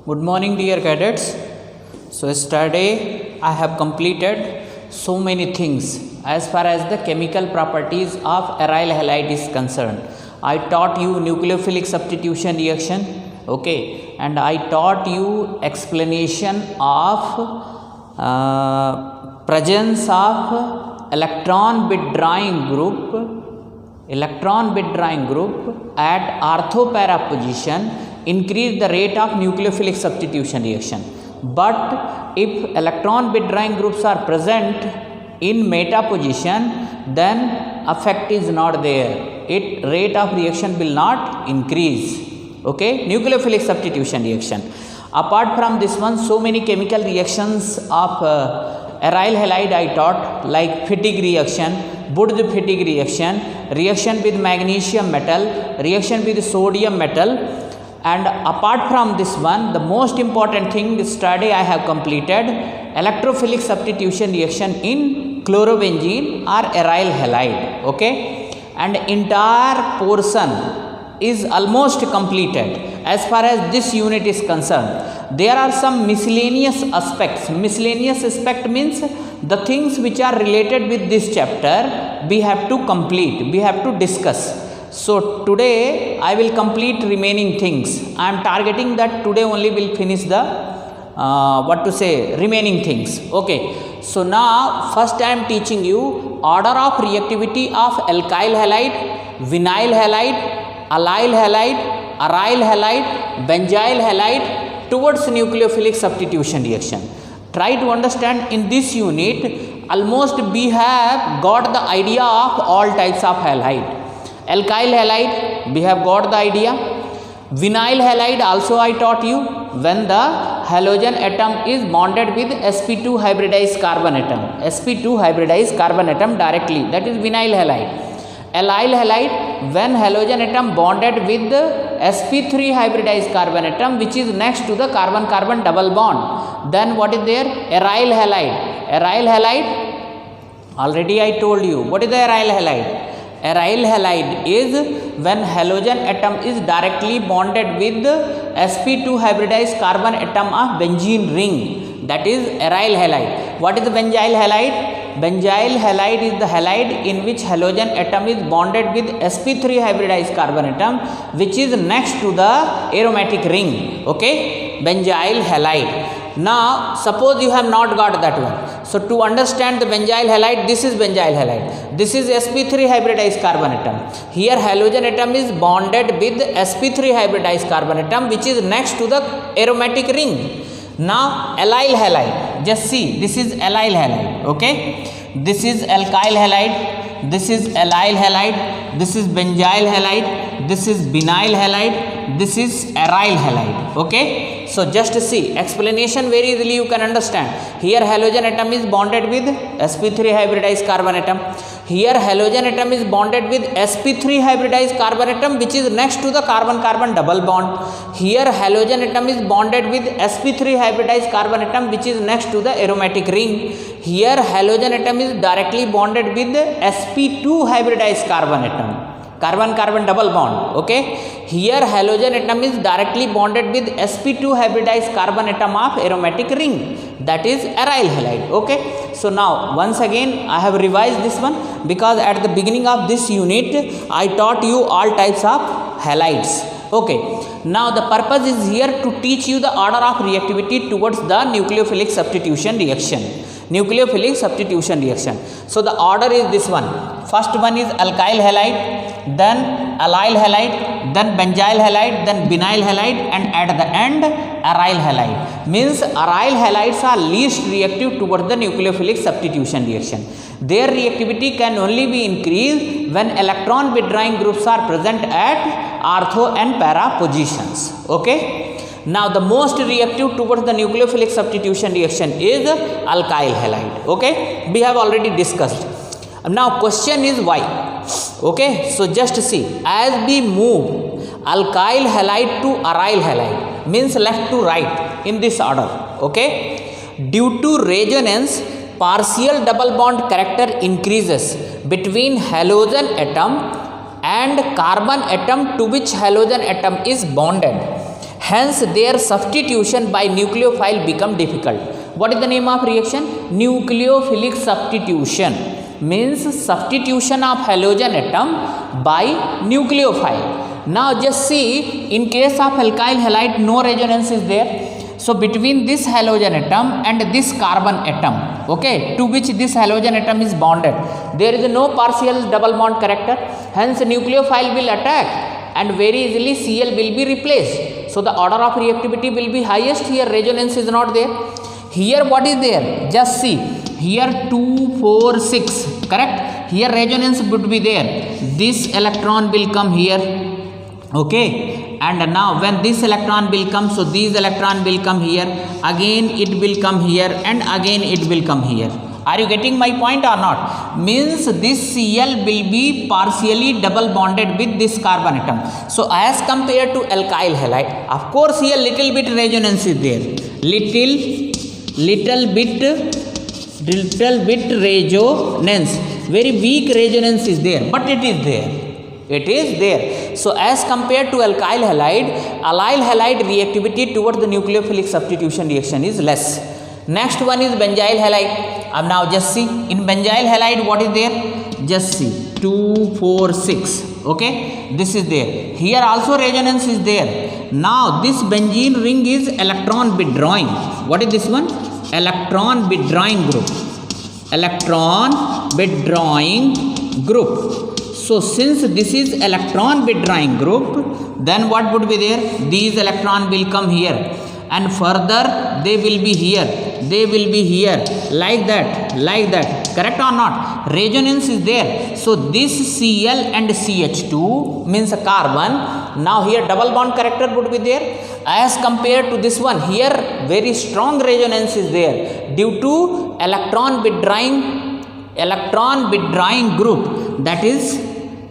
Good morning, dear cadets. So yesterday I have completed so many things as far as the chemical properties of aryl halide is concerned. I taught you nucleophilic substitution reaction, okay, and I taught you explanation of presence of electron withdrawing group at ortho-para position increase the rate of nucleophilic substitution reaction. But if electron withdrawing groups are present in meta position, then effect is not there. Rate of reaction will not increase. Okay, nucleophilic substitution reaction. Apart from this one, so many chemical reactions of aryl halide I taught, like fatigue reaction, Wood fatigue reaction, reaction with magnesium metal, reaction with sodium metal. And apart from this one, the most important thing yesterday I have completed electrophilic substitution reaction in chlorobenzene or aryl halide. Okay, and entire portion is almost completed as far as this unit is concerned. There are some miscellaneous aspects. Miscellaneous aspect means the things which are related with this chapter we have to complete, we have to discuss. So today I will complete remaining things. I am targeting that today only will finish the remaining things. Okay. So now first I am teaching you order of reactivity of alkyl halide, vinyl halide, allyl halide, aryl halide, benzyl halide towards nucleophilic substitution reaction. Try to understand in this unit almost we have got the idea of all types of halide. Alkyl halide, we have got the idea. Vinyl halide also I taught you, when the halogen atom is bonded with sp2 hybridized carbon atom. sp2 hybridized carbon atom directly, that is vinyl halide. Allyl halide, when halogen atom bonded with the sp3 hybridized carbon atom which is next to the carbon-carbon double bond. Then what is there? Aryl halide. Aryl halide, already I told you. What is the aryl halide? Aryl halide is when halogen atom is directly bonded with the sp2 hybridized carbon atom of benzene ring. That is aryl halide. What is the benzyl halide? Benzyl halide is the halide in which halogen atom is bonded with sp3 hybridized carbon atom which is next to the aromatic ring. Okay, benzyl halide. Now suppose you have not got that one. So to understand the benzyl halide, this is benzyl halide. This is sp3 hybridized carbon atom. Here halogen atom is bonded with sp3 hybridized carbon atom which is next to the aromatic ring. Now allyl halide, just see, this is allyl halide. Okay, this is alkyl halide, this is allyl halide, this is benzyl halide, this is vinyl halide, this is aryl halide. Okay, so just see, explanation very easily you can understand. Here halogen atom is bonded with sp3 hybridized carbon atom. Here halogen atom is bonded with sp3 hybridized carbon atom which is next to the carbon-carbon double bond. Here halogen atom is bonded with sp3 hybridized carbon atom which is next to the aromatic ring. Here halogen atom is directly bonded with sp2 hybridized carbon atom, carbon-carbon double bond. Okay, here halogen atom is directly bonded with sp2 hybridized carbon atom of aromatic ring, that is aryl halide. Okay, so now once again I have revised this one because at the beginning of this unit I taught you all types of halides. Okay, now the purpose is here to teach you the order of reactivity towards the nucleophilic substitution reaction. Nucleophilic substitution reaction. So the order is this one. First one is alkyl halide, then allyl halide, then benzyl halide, then vinyl halide, and at the end aryl halide. Means aryl halides are least reactive towards the nucleophilic substitution reaction. Their reactivity can only be increased when electron withdrawing groups are present at ortho and para positions. Okay. Now the most reactive towards the nucleophilic substitution reaction is alkyl halide. Okay, we have already discussed. Now question is why. Okay, so just see, as we move alkyl halide to aryl halide, means left to right in this order. Okay, due to resonance, partial double bond character increases between halogen atom and carbon atom to which halogen atom is bonded. Hence their substitution by nucleophile become difficult. What is the name of reaction? Nucleophilic substitution. Means substitution of halogen atom by nucleophile. Now just see, in case of alkyl halide, no resonance is there. So between this halogen atom and this carbon atom, okay, to which this halogen atom is bonded, there is no partial double bond character. Hence nucleophile will attack and very easily Cl will be replaced. So the order of reactivity will be highest. Here resonance is not there. Here what is there? Just see. Here 2, 4, 6. Correct? Here resonance would be there. This electron will come here. Okay. And now when this electron will come, so these electron will come here. Again it will come here and again it will come here. Are you getting my point or not? Means this Cl will be partially double bonded with this carbon atom. So as compared to alkyl halide, of course here little bit resonance is there. Little bit resonance. Very weak resonance is there, but it is there. It is there. So as compared to alkyl halide reactivity towards the nucleophilic substitution reaction is less. Next one is benzyl halide. Now just see, in benzyl halide what is there? Just see, 2, 4, 6. Okay, this is there. Here also resonance is there. Now this benzene ring is electron withdrawing. What is this one? Electron withdrawing group. Electron withdrawing group. So since this is electron withdrawing group, then what would be there? These electron will come here and further they will be here. They will be here like that, like that. Correct or not? Resonance is there. So this Cl and CH2 means a carbon. Now here double bond character would be there. As compared to this one, here very strong resonance is there due to electron withdrawing group, that is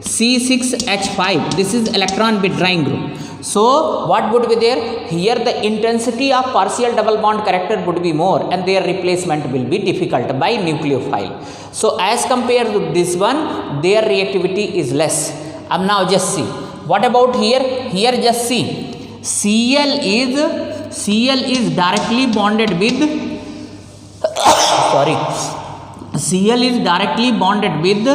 C6H5. This is electron withdrawing group. So what would be there? Here the intensity of partial double bond character would be more and their replacement will be difficult by nucleophile. So as compared to this one, their reactivity is less. Now just see. What about here? Here just see. Cl is directly bonded with Cl is directly bonded with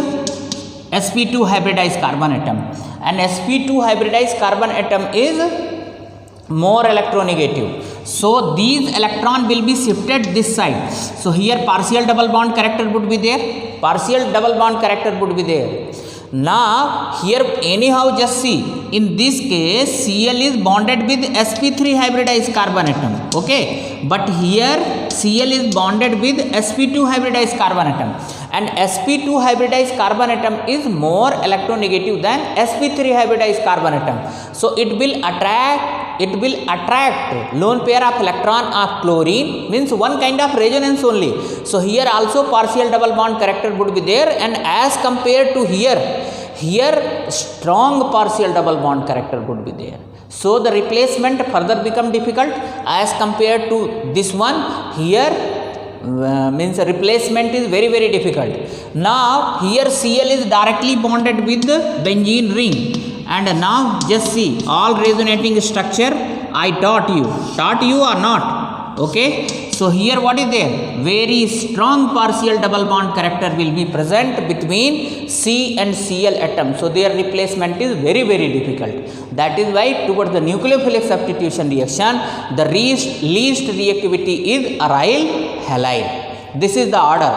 sp2 hybridized carbon atom, and sp2 hybridized carbon atom is more electronegative. So these electron will be shifted this side. So here partial double bond character would be there. Partial double bond character would be there. Now here anyhow just see, in this case Cl is bonded with sp3 hybridized carbon atom. Okay, but here Cl is bonded with sp2 hybridized carbon atom, and sp2 hybridized carbon atom is more electronegative than sp3 hybridized carbon atom. So it will attract lone pair of electron of chlorine, means one kind of resonance only. So here also partial double bond character would be there, and as compared to here strong partial double bond character would be there. So the replacement further become difficult as compared to this one. Here means replacement is very difficult. Now here Cl is directly bonded with the benzene ring, and now just see all resonating structure I taught you or not? Okay, so here what is there? Very strong partial double bond character will be present between C and Cl atom. So their replacement is very difficult. That is why towards the nucleophilic substitution reaction, the least reactivity is aryl halide. This is the order.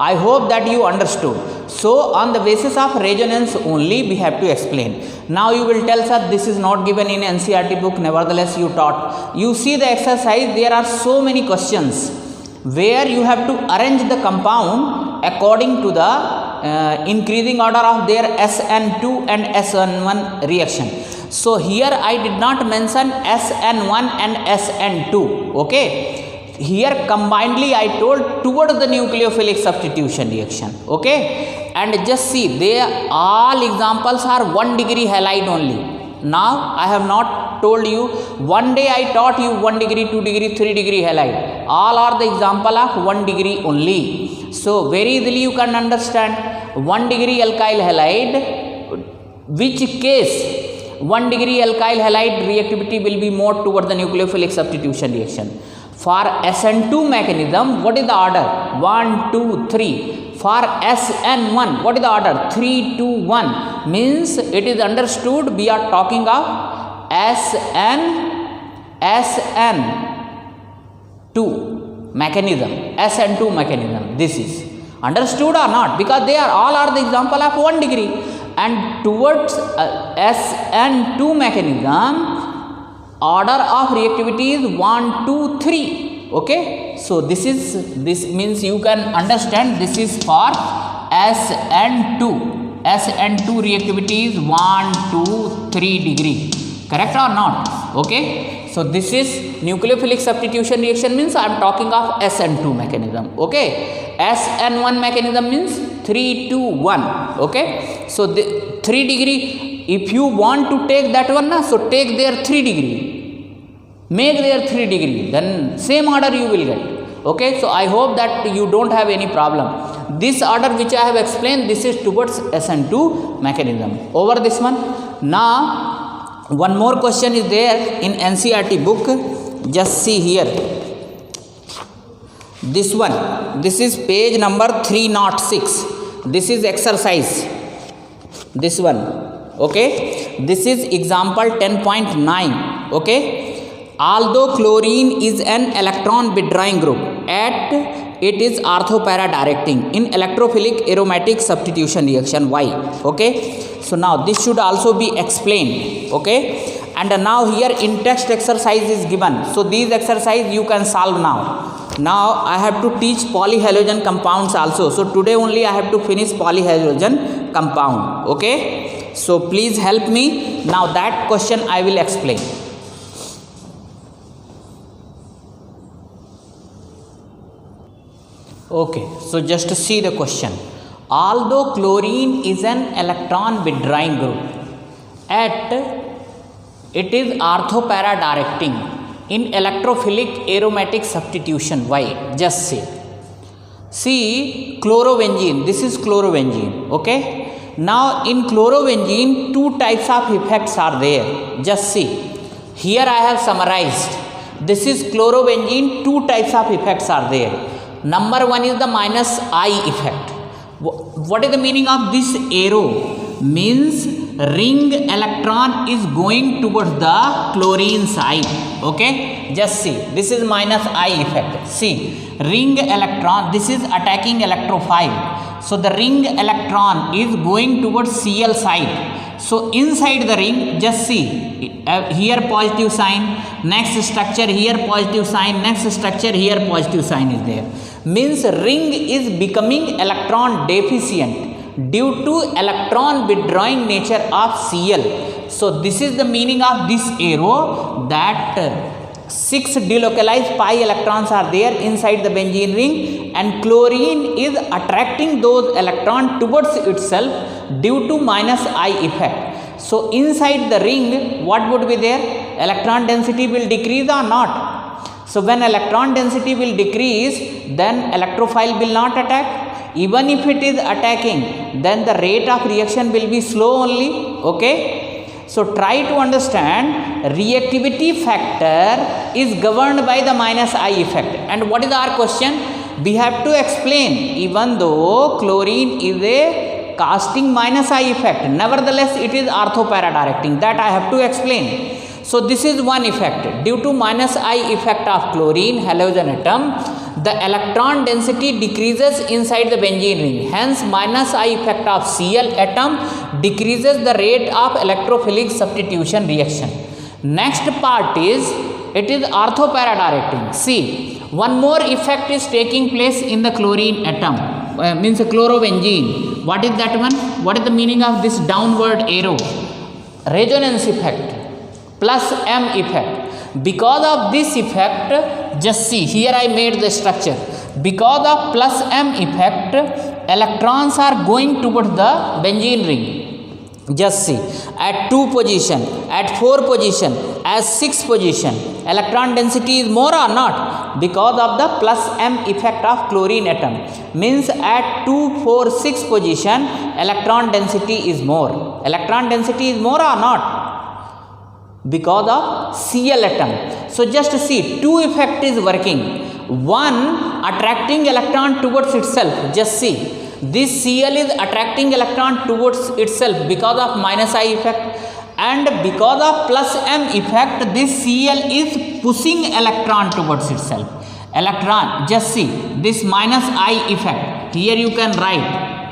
I hope that you understood. So on the basis of resonance only we have to explain. Now you will tell sir, this is not given in NCERT book, nevertheless you taught. You see the exercise, there are so many questions where you have to arrange the compound according to the increasing order of their SN2 and SN1 reaction. So here I did not mention SN1 and SN2. Okay. Here combinedly I told towards the nucleophilic substitution reaction. Okay, and just see, they all examples are 1 degree halide only. Now I have not told you, one day I taught you 1 degree, 2 degree, 3 degree halide. All are the example of 1 degree only. So very easily you can understand 1 degree alkyl halide, which case 1 degree alkyl halide reactivity will be more towards the nucleophilic substitution reaction. For SN2 mechanism, what is the order? 1, 2, 3. For SN1, what is the order? 3, 2, 1. Means it is understood we are talking of SN2 mechanism. SN2 mechanism. This is understood or not? Because they are all are the example of 1 degree. And towards SN2 mechanism, order of reactivity is 1, 2, 3. Okay, so this means you can understand this is for SN2. SN2 reactivity is 1, 2, 3 degree. Correct or not? Okay, so this is nucleophilic substitution reaction, means I am talking of SN2 mechanism. Okay, SN1 mechanism means 3, 2, 1. Okay, so the 3 degree, if you want to take that one, so take their 3 degree, make their 3 degree, then same order you will get. Okay, so I hope that you don't have any problem. This order which I have explained, this is towards SN2 mechanism. Over this one. Now one more question is there in NCERT book. Just see here. This one, this is page number 306. This is exercise. This one. Okay, this is example 10.9. Okay, although chlorine is an electron withdrawing group, it is orthopara directing in electrophilic aromatic substitution reaction. Why? Okay, so now this should also be explained. Okay, and now here in text exercise is given, so these exercise you can solve now. Now I have to teach polyhalogen compounds also, so today only I have to finish polyhalogen compound. Okay, so please help me. Now that question I will explain. Okay, so just to see the question. Although chlorine is an electron withdrawing group, it is orthopara directing in electrophilic aromatic substitution. Why? Just see. See, chlorobenzene, this is chlorobenzene. Okay, now in chlorobenzene 2 types of effects are there. Just see, here I have summarized. This is chlorobenzene, 2 types of effects are there. Number 1 is the minus I effect. What is the meaning of this arrow? Means ring electron is going towards the chlorine side. Okay, just see, this is minus I effect. See, ring electron, this is attacking electrophile. So the ring electron is going towards Cl side. So inside the ring, just see, here positive sign, next structure here positive sign, next structure here positive sign is there. Means ring is becoming electron deficient due to electron withdrawing nature of Cl. So this is the meaning of this arrow, that 6 delocalized pi electrons are there inside the benzene ring, and chlorine is attracting those electrons towards itself due to minus I effect. So inside the ring, what would be there? Electron density will decrease or not? So when electron density will decrease, then electrophile will not attack. Even if it is attacking, then the rate of reaction will be slow only. Okay, so try to understand, reactivity factor is governed by the minus I effect. And what is our question? We have to explain, even though chlorine is a casting minus I effect, nevertheless it is orthopara directing. That I have to explain. So this is one effect. Due to minus I effect of chlorine halogen atom, the electron density decreases inside the benzene ring. Hence minus I effect of Cl atom decreases the rate of electrophilic substitution reaction. Next part is, it is orthopara directing. See, one more effect is taking place in the chlorine atom, means chlorobenzene. What is that one? What is the meaning of this downward arrow? Resonance effect plus M effect. Because of this effect, just see, here I made the structure. Because of plus M effect, electrons are going towards the benzene ring. Just see, at 2 position, at 4 position, at 6 position, electron density is more or not? Because of the plus M effect of chlorine atom. Means at 2, 4, 6 position, electron density is more. Electron density is more or not? because of Cl atom. So just see, two effect is working. One attracting electron towards itself. Just see, this Cl is attracting electron towards itself because of minus I effect, and because of plus M effect, this Cl is pushing electron towards itself. Electron, just see, this minus I effect. Here you can write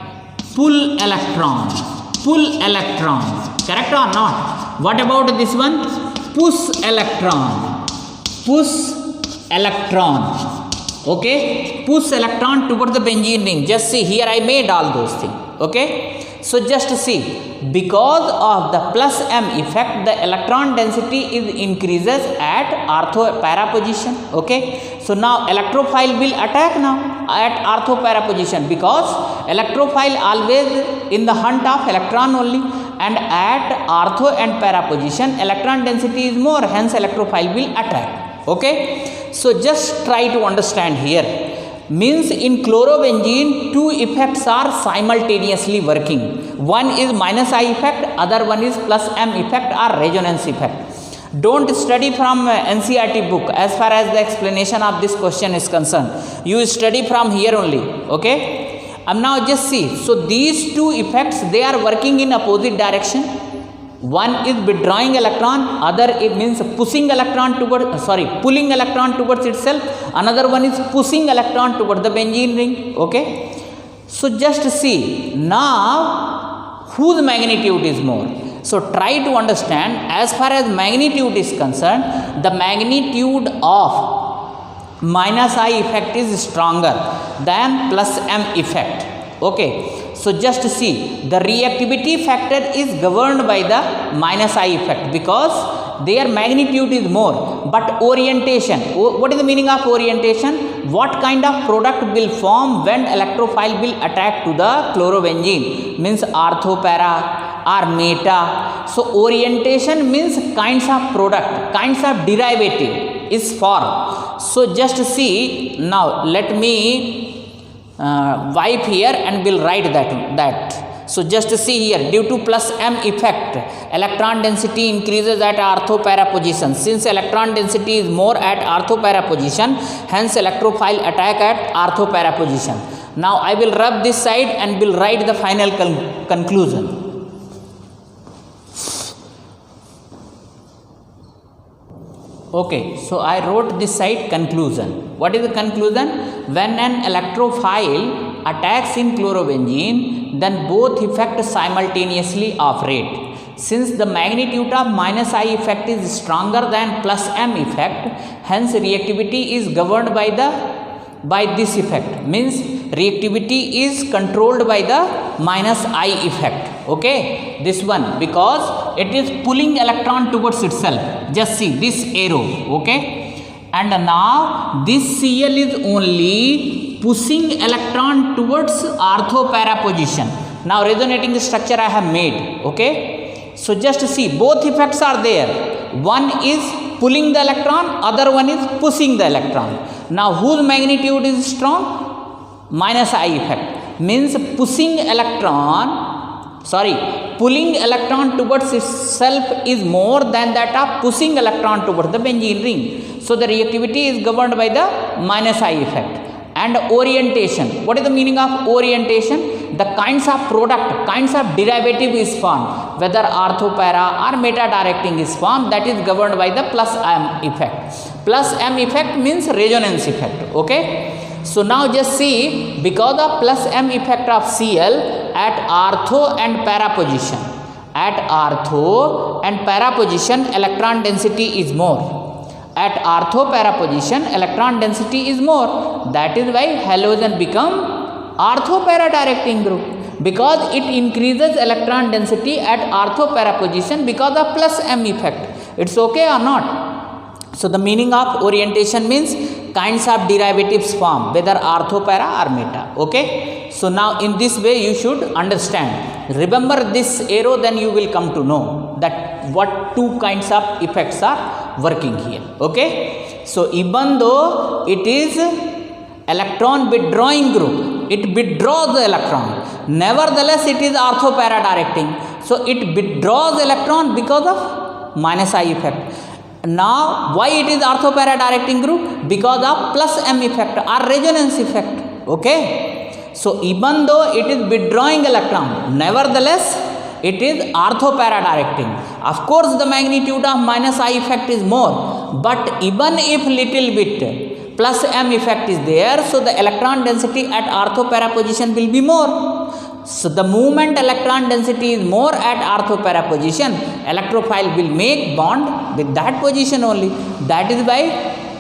pull electrons. Pull electrons. Correct or not? What about this one? Push electron. Push electron. Okay, push electron towards the benzene ring. Just see, here I made all those things. Okay, so just see, because of the plus M effect, the electron density is increases at ortho para position. Okay, so now electrophile will attack now at ortho para position, because electrophile always in the hunt of electron only, and at ortho and para position electron density is more, hence electrophile will attack. Okay, so just try to understand here. Means in chlorobenzene, two effects are simultaneously working. One is minus I effect, other one is plus M effect or resonance effect. Don't study from NCERT book as far as the explanation of this question is concerned. You study from here only. Okay. Now just see. So these two effects, they are working in opposite direction. One is withdrawing electron, other it means pushing electron towards, pulling electron towards itself. Another one is pushing electron towards the benzene ring. Okay. So just see, now whose magnitude is more? So try to understand, as far as magnitude is concerned, the magnitude of minus I effect is stronger than plus M effect. Okay. So just see, the reactivity factor is governed by the minus I effect, because their magnitude is more. But orientation, what is the meaning of orientation? What kind of product will form when electrophile will attack to the chlorobenzene? Means ortho para or meta. So orientation means kinds of product, kinds of derivative is formed. So just see, now let me wipe here and will write that. So just see here, due to plus M effect, electron density increases at ortho para position. Since electron density is more at ortho para position, hence electrophile attack at ortho para position. Now I will rub this side and will write the final conclusion. Okay, so I wrote this side conclusion. What is the conclusion? When an electrophile attacks in chlorobenzene, then both effects simultaneously operate. Since the magnitude of minus I effect is stronger than plus M effect, hence reactivity is governed by this effect. Means reactivity is controlled by the minus I effect. Okay, this one, because it is pulling electron towards itself. Just see this arrow. Okay, and now this Cl is only pushing electron towards ortho para position. Now resonating structure I have made. Okay, so just see, both effects are there. One is pulling the electron, other one is pushing the electron. Now whose magnitude is strong? Minus I effect. Means pulling electron towards itself is more than that of pushing electron towards the benzene ring. So the reactivity is governed by the minus I effect. And orientation, what is the meaning of orientation? The kinds of product, kinds of derivative is formed, whether ortho para or meta directing is formed, that is governed by the plus M effect. Plus M effect means resonance effect. Okay. So now just see, because of plus M effect of Cl at ortho and para position. At ortho and para position, electron density is more. At ortho para position, electron density is more. That is why halogen become ortho para directing group, because it increases electron density at ortho para position because of plus M effect. It's okay or not? So the meaning of orientation means kinds of derivatives form, whether ortho para or meta. Okay. So now in this way you should understand. Remember this arrow, then you will come to know that what two kinds of effects are working here. Okay. So even though it is electron withdrawing group, it withdraws the electron, nevertheless it is ortho para directing. So it withdraws electron because of minus I effect. Now why it is orthopara directing group? Because of plus M effect or resonance effect. Okay. So even though it is withdrawing electron, nevertheless it is orthopara directing. Of course the magnitude of minus I effect is more, but even if little bit plus M effect is there, so the electron density at orthopara position will be more. So the moment electron density is more at orthopara position, electrophile will make bond with that position only. That is why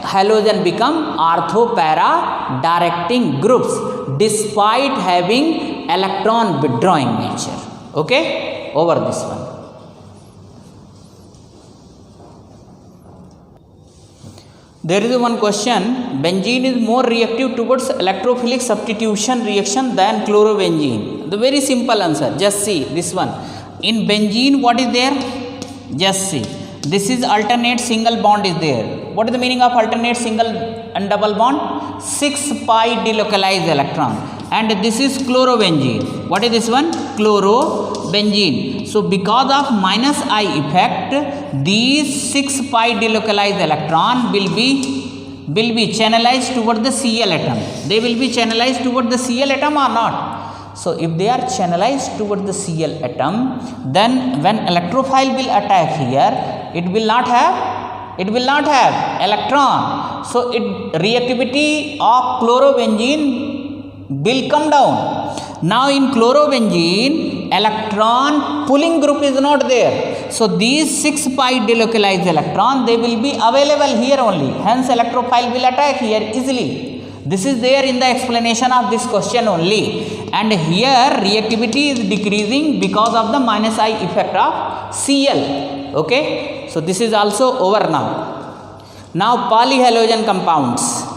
halogen become orthopara directing groups despite having electron withdrawing nature. Okay, over this one. There is one question, benzene is more reactive towards electrophilic substitution reaction than chlorobenzene. The very simple answer, just see this one. In benzene what is there? Just see. This is alternate single bond is there. What is the meaning of alternate single and double bond? 6 pi delocalized electron. And this is chlorobenzene. What is this one? Chlorobenzene. So because of minus I effect, these 6 pi delocalized electron will be channelized toward the Cl atom. They will be channelized toward the Cl atom or not? So if they are channelized toward the Cl atom, then when electrophile will attack here, it will not have electron. So reactivity of chlorobenzene will come down. Now in chlorobenzene, electron pulling group is not there. So these 6 pi delocalized electron, they will be available here only. Hence electrophile will attack here easily. This is there in the explanation of this question only. And here reactivity is decreasing because of the minus I effect of Cl. Okay. So this is also over now. Now polyhalogen compounds.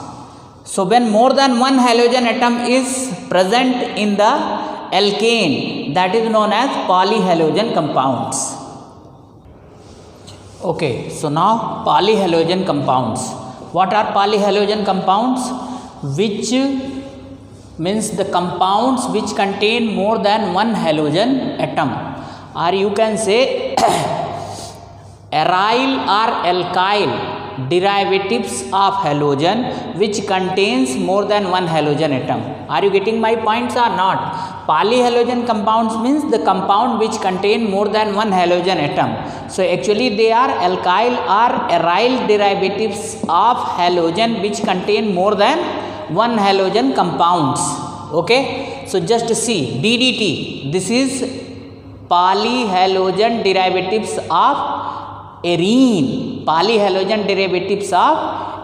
So when more than one halogen atom is present in the alkane, that is known as polyhalogen compounds. Okay, so now polyhalogen compounds. What are polyhalogen compounds? Which means the compounds which contain more than one halogen atom, or you can say aryl or alkyl derivatives of halogen which contains more than one halogen atom. Are you getting my points or not? Polyhalogen compounds means the compound which contain more than one halogen atom. So actually they are alkyl or aryl derivatives of halogen which contain more than one halogen compounds. Okay, so just see Ddt, this is polyhalogen derivatives of arene, polyhalogen derivatives of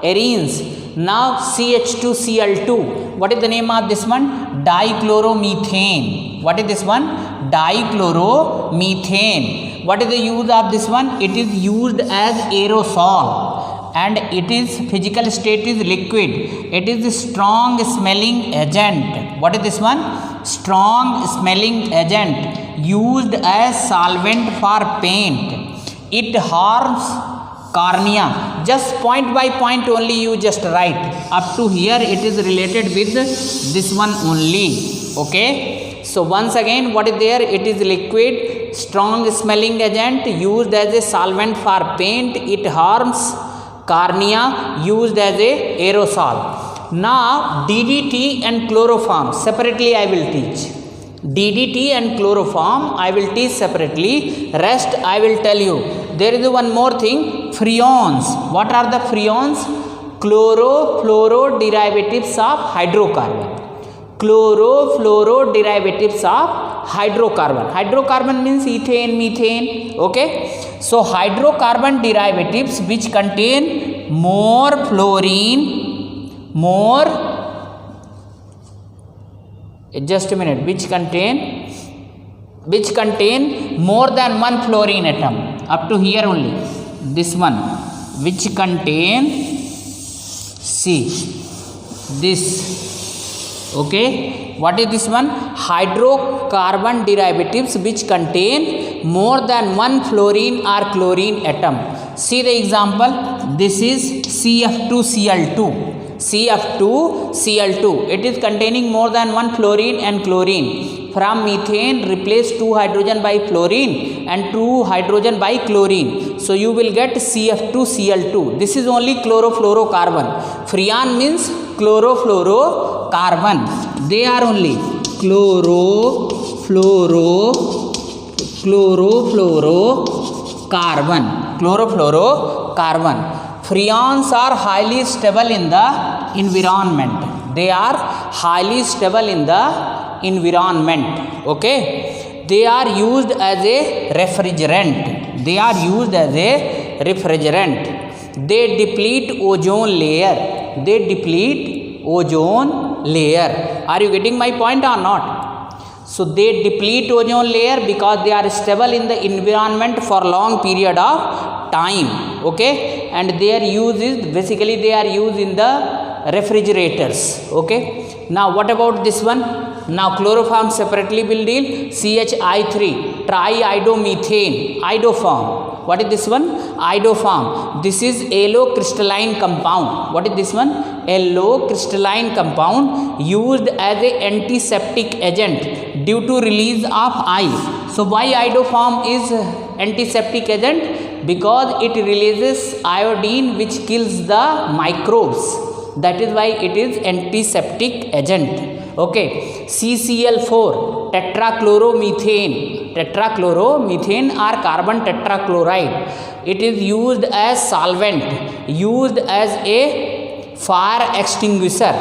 arenes. Now CH2Cl2, what is the name of this one? Dichloromethane. What is this one? Dichloromethane. What is the use of this one? It is used as aerosol and it is physical state is liquid. It is a strong smelling agent. What is this one? Strong smelling agent used as solvent for paint. It harms cornea. Just point by point only you just write. Up to here it is related with this one only. Okay. So once again what is there? It is liquid, strong smelling agent used as a solvent for paint. It harms cornea, used as a aerosol. Now DDT and chloroform separately I will teach. DDT and chloroform I will teach separately. Rest I will tell you. There is one more thing, freons. What are the freons? Chloro-fluoro derivatives of hydrocarbon. Chloro-fluoro derivatives of hydrocarbon. Hydrocarbon means ethane, methane. Okay. So hydrocarbon derivatives which contain more fluorine, just a minute, which contain more than one fluorine atom. Up to here only. This one, which contain, see, this. Okay. What is this one? Hydrocarbon derivatives which contain more than one fluorine or chlorine atom. See the example. This is CF2Cl2. CF2Cl2. It is containing more than one fluorine and chlorine. From methane, replace 2 hydrogen by fluorine and 2 hydrogen by chlorine. So you will get CF2Cl2. This is only chlorofluorocarbon. Freon means chlorofluorocarbon. They are only chlorofluorocarbon. Freons are highly stable in the environment. They are highly stable in the environment. Okay, they are used as a refrigerant. They deplete ozone layer. Are you getting my point or not? So they deplete ozone layer because they are stable in the environment for long period of time. Okay, and their use is basically they are used in the refrigerators. Okay, now what about this one? Now chloroform separately will deal. CHI3 triiodomethane, iodoform. What is this one? Iodoform. This is yellow crystalline compound. What is this one? Yellow crystalline compound used as a antiseptic agent due to release of ice. So why iodoform is antiseptic agent? Because it releases iodine which kills the microbes. That is why it is antiseptic agent. Okay, CCl4 tetrachloromethane or carbon tetrachloride. It is used as solvent, used as a fire extinguisher.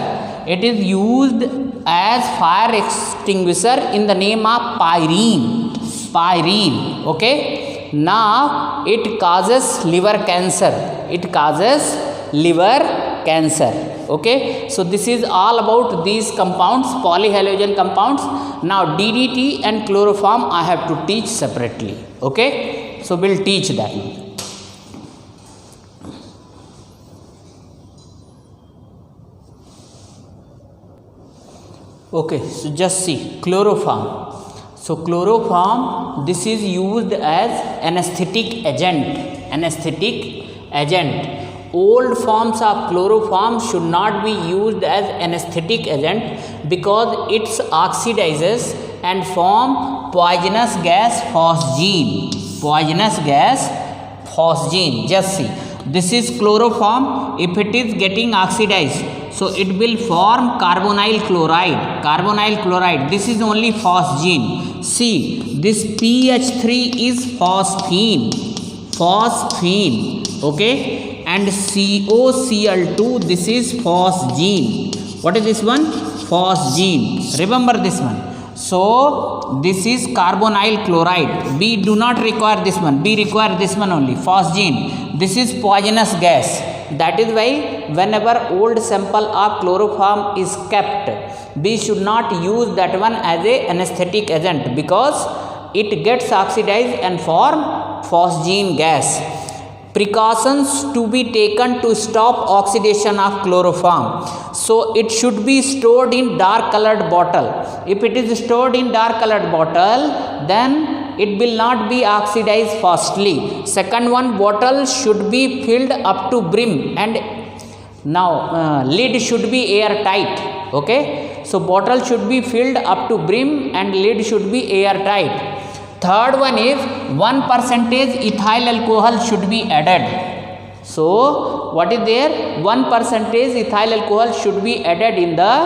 It is used as fire extinguisher in the name of pyrene. Okay, now it causes liver cancer. Okay, so this is all about these compounds, polyhalogen compounds. Now DDT and chloroform I have to teach separately. Okay, so we'll teach that. Okay, so just see chloroform. So chloroform, this is used as anesthetic agent. Old forms of chloroform should not be used as anesthetic agent because it oxidizes and form poisonous gas phosgene. Just see, this is chloroform. If it is getting oxidized, so it will form carbonyl chloride. This is only phosgene. See, this PH3 is phosphine. Okay, and COCl2, this is phosgene. What is this one? Phosgene. Remember this one. So this is carbonyl chloride. We do not require this one. We require this one only, phosgene. This is poisonous gas. That is why whenever old sample of chloroform is kept, we should not use that one as a anesthetic agent because it gets oxidized and form phosgene gas. Precautions to be taken to stop oxidation of chloroform. So it should be stored in dark colored bottle. If it is stored in dark colored bottle, then it will not be oxidized fastly. Second one, bottle should be filled up to brim, and now lid should be airtight. Okay, so bottle should be filled up to brim and lid should be airtight. Third one is 1% ethyl alcohol should be added. So what is there? 1% ethyl alcohol should be added in the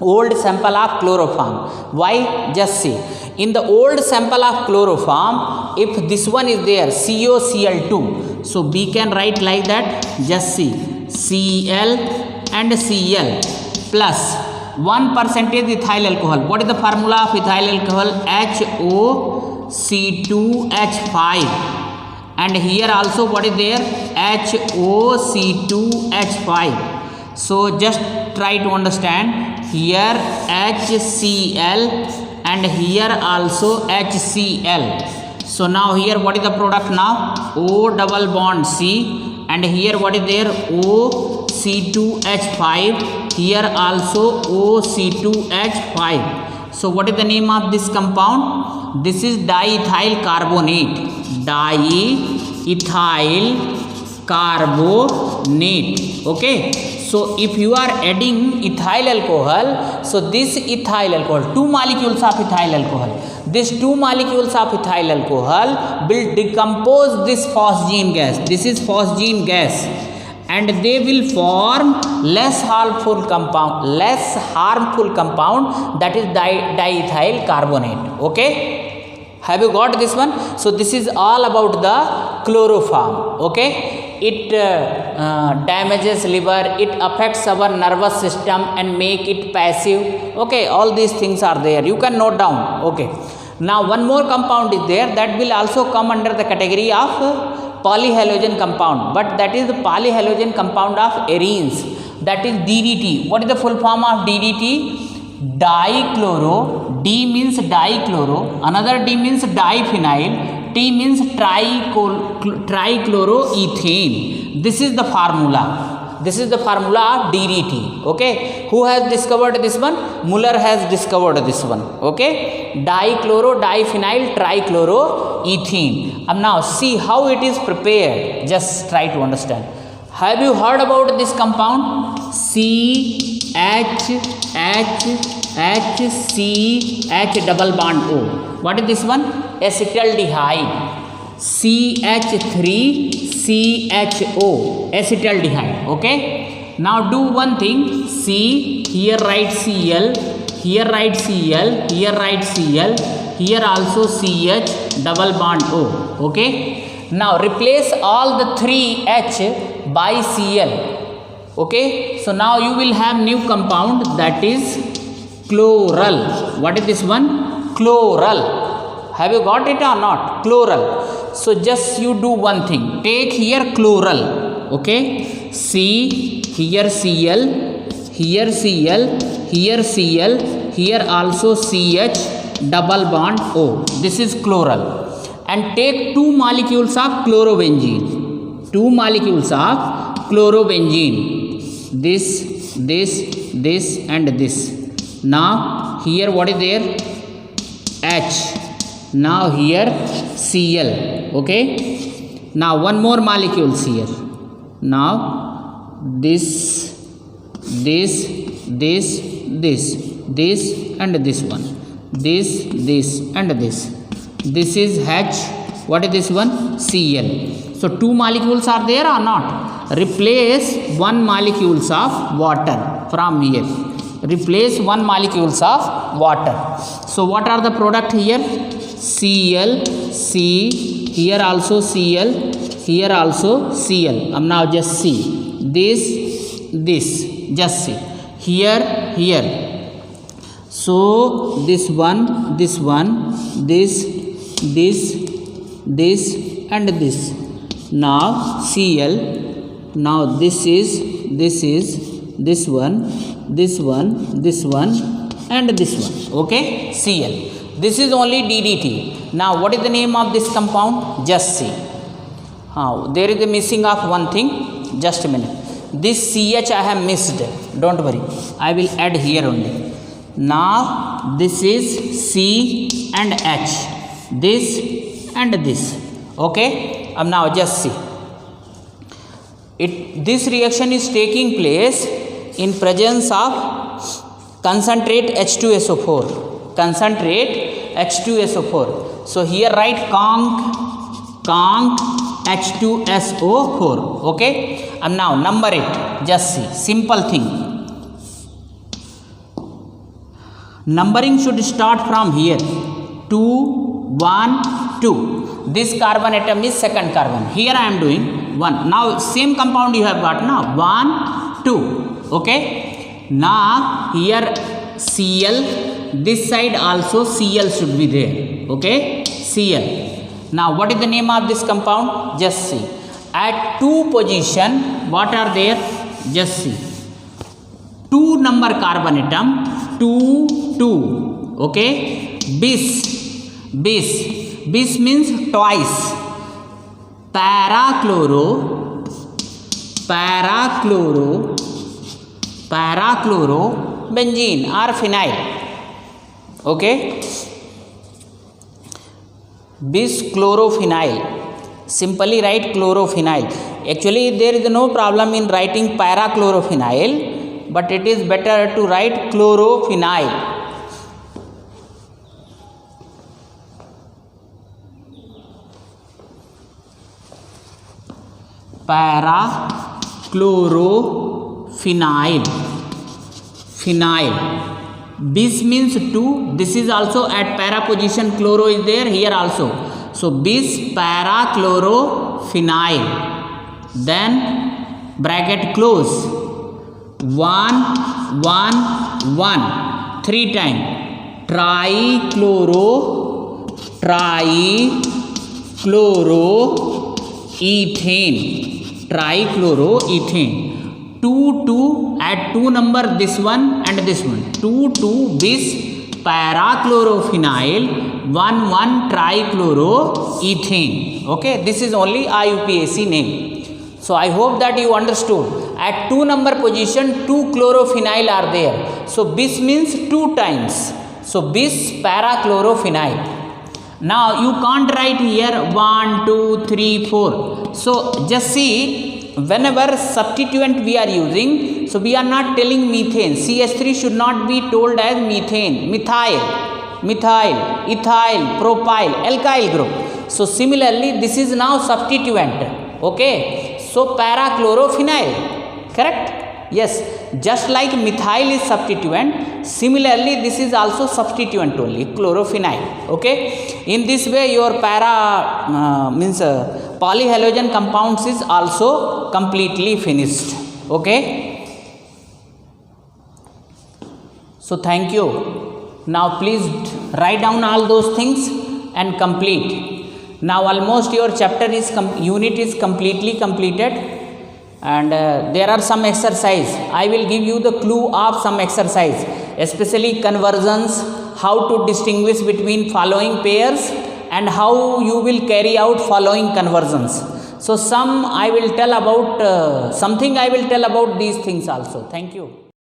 old sample of chloroform. Why? Just see. In the old sample of chloroform, if this one is there, COCl2, so we can write like that. Just see, Cl and Cl plus 1% ethyl alcohol. What is the formula of ethyl alcohol? HOC2H5. And here also what is there? HOC2H5. So just try to understand. Here HCl and here also HCl. So now here what is the product now? O double bond C, and here what is there? OC2H5. Here also OC2H5. So what is the name of this compound? This is diethyl carbonate. Diethyl carbonate. Okay. So if you are adding ethyl alcohol, so this ethyl alcohol, 2 molecules of ethyl alcohol, this 2 molecules of ethyl alcohol will decompose this phosgene gas. This is phosgene gas, and they will form less harmful compound, that is diethyl carbonate. Okay, have you got this one? So this is all about the chloroform. Okay, it damages liver, it affects our nervous system and make it passive. Okay, all these things are there, you can note down. Okay, now one more compound is there that will also come under the category of polyhalogen compound, but that is the polyhalogen compound of arenes, that is DDT. What is the full form of DDT? Dichloro. D means dichloro, another D means diphenyl, T means trichloroethane. This is the formula. This is the formula of DDT. Okay, who has discovered this one? Muller has discovered this one. Okay, dichloro diphenyl trichloroethane. Now see how it is prepared. Just try to understand. Have you heard about this compound? CH double bond O. What is this one? Acetaldehyde. CH3CHO, acetaldehyde. Okay, now do one thing. C, here write Cl, here write Cl, here write Cl, here also CH double bond O. Okay, now replace all the 3H by Cl. Okay, so now you will have new compound, that is chloral. What is this one? Chloral. Have you got it or not? Chloral. So just you do one thing. Take here chloral. Okay. C, here Cl, here Cl, here Cl, here also CH double bond O. This is chloral. And take 2 molecules of chlorobenzene. 2 molecules of chlorobenzene. This and this. Now here what is there? H. Now here Cl. Okay, now one more molecules here. Now this and this one, this and this. This is H. What is this one? Cl. So 2 molecules are there or not? Replace 1 molecules of water from here. Replace 1 molecules of water. So what are the product here? Cl, C, here also Cl, here also Cl. Now just see this, just see here. So this one, this and this. Now Cl. Now this is this one and this one. Okay, Cl. This is only DDT. Now what is the name of this compound? Just see. There is a missing of one thing. Just a minute. This CH I have missed. Don't worry. I will add here only. Now this is C and H. This and this. Okay. Now just see. This reaction is taking place in presence of concentrate H2SO4. Concentrate H2SO4. So here write conc H2SO4. Okay. And now number it. Just see. Simple thing. Numbering should start from here. 2, 1, 2. This carbon atom is second carbon. Here I am doing 1. Now same compound you have got now. 1, 2. Okay. Now here Cl. This side also Cl should be there. Okay. Cl. Now what is the name of this compound? Just see. At 2 position, what are there? Just see. 2 number carbon atom. 2, 2. Okay. Bis means twice. Parachloro, benzene or phenyl. Okay. Bis chlorophenyl. Simply write chlorophenyl. Actually, there is no problem in writing para-chlorophenyl, but it is better to write chlorophenyl. Para-chlorophenyl. Phenyl. Bis means 2. This is also at para position. Chloro is there here also. So bis para-chlorophenyl. Then bracket close. 1 1 1. 3 times. Trichloroethane. Trichloroethane. 2 2, add 2 number, this one and this one. 2 2 bis para-chlorophenyl, 1 1 trichloroethane. Okay, this is only IUPAC name. So I hope that you understood. At 2 number position, 2 chlorophenyl are there. So bis means 2 times. So bis para-chlorophenyl. Now you can't write here 1 2 3 4. So just see, whenever substituent we are using, so we are not telling methane. CH3 should not be told as methane. Methyl, ethyl, propyl, alkyl group. So similarly, this is now substituent. Okay. So para-chlorophenyl. Correct? Yes. Just like methyl is substituent, similarly this is also substituent only, chlorophenyl. Okay. In this way, your polyhalogen compounds is also completely finished. Okay. So thank you. Now please write down all those things and complete. Now almost your chapter is unit is completely completed, and there are some exercise. I will give you the clue of some exercise, especially conversions, how to distinguish between following pairs, and how you will carry out following conversions. So something I will tell about these things also. Thank you.